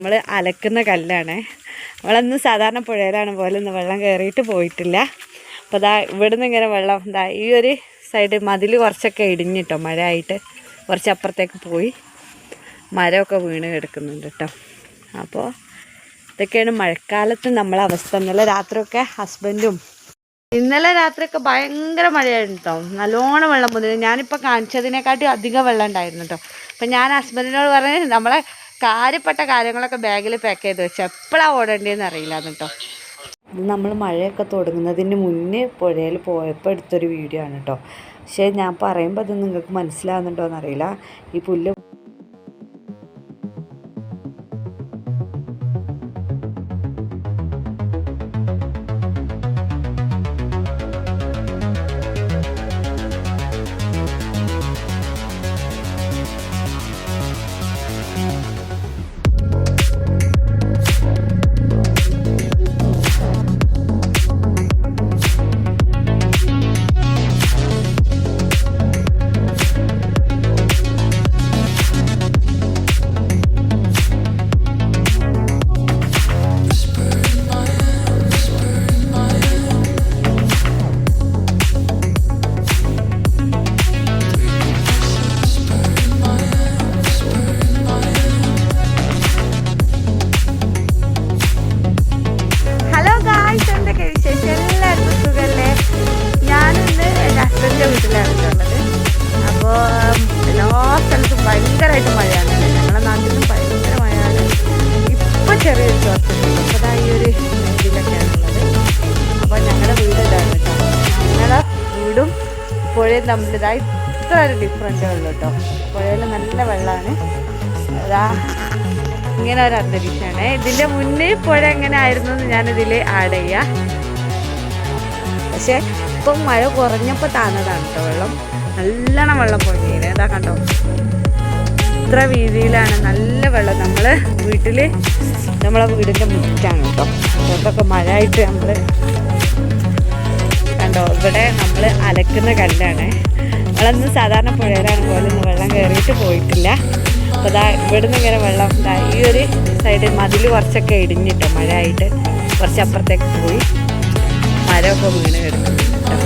നമ്മൾ അലക്കുന്ന കല്ലാണ്. നമ്മളന്ന് സാധാരണ പുഴയിലാണ് പോലെ ഇന്ന് വെള്ളം കയറിയിട്ട് പോയിട്ടില്ല. അപ്പോൾ ഇതാ ഇവിടുന്ന് ഇങ്ങനെ വെള്ളം ഇതാ ഈ ഒരു സൈഡ് മതിൽ കുറച്ചൊക്കെ ഇടിഞ്ഞിട്ടോ, മഴ ആയിട്ട് കുറച്ച് അപ്പുറത്തേക്ക് പോയി മരമൊക്കെ വീണ് കിടക്കുന്നുണ്ട് കേട്ടോ. അപ്പോൾ ഇതൊക്കെയാണ് മഴക്കാലത്ത് നമ്മളെ അവസ്ഥ. ഇന്നലെ രാത്രിയൊക്കെ ഇന്നലെ രാത്രിയൊക്കെ ഭയങ്കര മഴയായിരുന്നു കേട്ടോ. നല്ലോണം വെള്ളം പൊന്തി. ഞാനിപ്പോൾ കാണിച്ചതിനെക്കാട്ടി അധികം വെള്ളം ഉണ്ടായിരുന്നു കേട്ടോ. അപ്പം ഞാൻ ഹസ്ബൻഡിനോട് പറഞ്ഞ് നമ്മളെ കാര്യപ്പെട്ട കാര്യങ്ങളൊക്കെ ബാഗിൽ പാക്ക് ചെയ്ത് വെച്ചു, എപ്പോഴാണ് ഓടേണ്ടതെന്ന് അറിയില്ല കേട്ടോ. ഇത് നമ്മൾ മഴയൊക്കെ തുടങ്ങുന്നതിന് മുന്നേ പുഴയിൽ പോയപ്പോൾ എടുത്തൊരു വീഡിയോ ആണ് കേട്ടോ. പക്ഷേ ഞാൻ പറയുമ്പോൾ അത് നിങ്ങൾക്ക് മനസ്സിലാവുന്നുണ്ടോ എന്നറിയില്ല. ഈ പുല്ല് ഭയങ്കരമായിട്ട് മഴയാണ്. ഞങ്ങളുടെ നാട്ടിലും ഭയങ്കര മഴയാണ്. ഇപ്പം ചെറിയൊരു ചോർച്ചയുണ്ട്. അപ്പോൾ അതാ ഈ ഒരു ഇതിലൊക്കെയാണുള്ളത്. അപ്പോൾ ഞങ്ങളുടെ വീട് ഇതാണ് കേട്ടോ. ഞങ്ങളുടെ വീടും പുഴയും തമ്മിലിതായി ഇത്ര ഒരു ഡിഫറൻറ്റേ ഉള്ളൂ കേട്ടോ. പുഴയിൽ നല്ല വെള്ളമാണ്. അതാ ഇങ്ങനെ ഒരു അന്തരീക്ഷമാണ്. ഇതിൻ്റെ മുന്നേ പുഴ എങ്ങനെ ആയിരുന്നു എന്ന് ഞാനിതിൽ ആഡ് ചെയ്യാം. പക്ഷേ ഇപ്പം മഴ കുറഞ്ഞപ്പോൾ താന്നതാണ് കേട്ടോ വെള്ളം. നല്ലോണം വെള്ളം പൊങ്ങിയത് ഇതാ കണ്ടോ. ഇത്ര വീതിയിലാണ് നല്ല വെള്ളം. നമ്മളെ വീടിൻ്റെ മുറ്റാണ് കേട്ടോ. പുറത്തൊക്കെ മഴ ആയിട്ട് നമ്മൾ കണ്ടോ. ഇവിടെ നമ്മൾ അലക്കുന്ന കല്ലാണ്. നമ്മളന്ന് സാധാരണ പുഴയിലാണ് പോലെ ഇന്ന് വെള്ളം കയറിയിട്ട് പോയിട്ടില്ല. അപ്പോൾ ഇതാ ഇവിടുന്ന് ഇങ്ങനെ വെള്ളം ഇതാ ഈ ഒരു സൈഡ് മതിൽ കുറച്ചൊക്കെ ഇടിഞ്ഞിട്ടോ, മഴ ആയിട്ട് കുറച്ച് അപ്പുറത്തേക്ക് പോയി മരമൊക്കെ വീണ് കിടക്കുന്നുണ്ട് കേട്ടോ.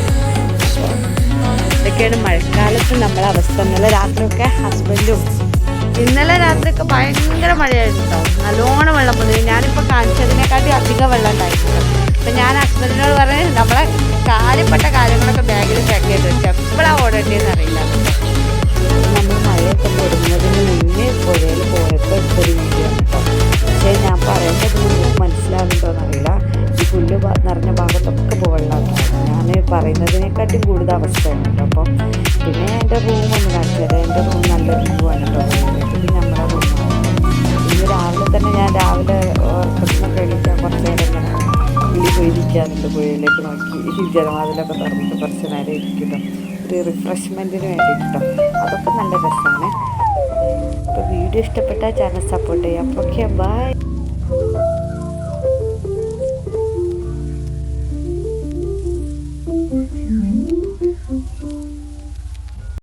അപ്പോൾ ഇതൊക്കെയാണ് മഴക്കാലത്ത് നമ്മളെ അവസ്ഥ. ഇന്നലെ രാത്രിയൊക്കെ ഭയങ്കര മഴയായിരുന്നു കേട്ടോ. നല്ലോണം വെള്ളം പൊന്തി. ഞാനിപ്പോൾ കാണിച്ചതിനെക്കാട്ടി അധികം വെള്ളം ഉണ്ടായിരുന്നു. അപ്പം ഞാൻ ഹസ്ബൻഡിനോട് പറഞ്ഞ് നമ്മളെ കാര്യപ്പെട്ട കാര്യങ്ങളൊക്കെ ബാഗിൽ പാക്ക് ചെയ്ത് വെച്ചു, എപ്പോഴാണ് ഓടേണ്ടതെന്ന് അറിയില്ല. നമ്മൾ മഴയൊക്കെ തുടങ്ങുന്നതിന് മുന്നേ പുഴയിൽ പോയപ്പോൾ എടുത്തൊരു വീഡിയോ ആണ് കേട്ടോ. പക്ഷേ ഞാൻ പറയുന്നത് നിങ്ങൾക്ക് മനസ്സിലാവുന്നുണ്ടോ എന്നറിയില്ല. ഈ പുല്ല് നിറഞ്ഞ ഭാഗത്തൊക്കെ വെള്ളമാണ്. ഞാൻ പറയുന്നതിനെക്കാട്ടും കൂടുതൽ അവസ്ഥയാണ് കേട്ടോ. അപ്പം പിന്നെ എൻ്റെ റൂമൊന്ന് കാണിച്ചു തരാം. എൻ്റെ റൂം നല്ലൊരു റൂമാണ് കേട്ടോ. ഇത് നമ്മുടെ റൂമാണ്. ഇന്ന് രാവിലെ തന്നെ ഞാൻ ഉറക്കത്തിനൊക്കെ എണീക്കാൻ കുറച്ച് നേരം ഇങ്ങനെ പുള്ളി പോയിരിക്കാറുണ്ട്. പുഴയിലേക്ക് നോക്കി ജലവാതിലൊക്കെ തുറന്നിട്ട് കുറച്ച് നേരം ഇരിക്കട്ടോ, ഒരു റിഫ്രഷ്മെൻറ്റിന് വേണ്ടിയിട്ടോ. അതൊക്കെ നല്ല രസമാണ്. അപ്പോൾ വീഡിയോ ഇഷ്ടപ്പെട്ടാൽ ചാനൽ സപ്പോർട്ട് ചെയ്യാം. Okay, by.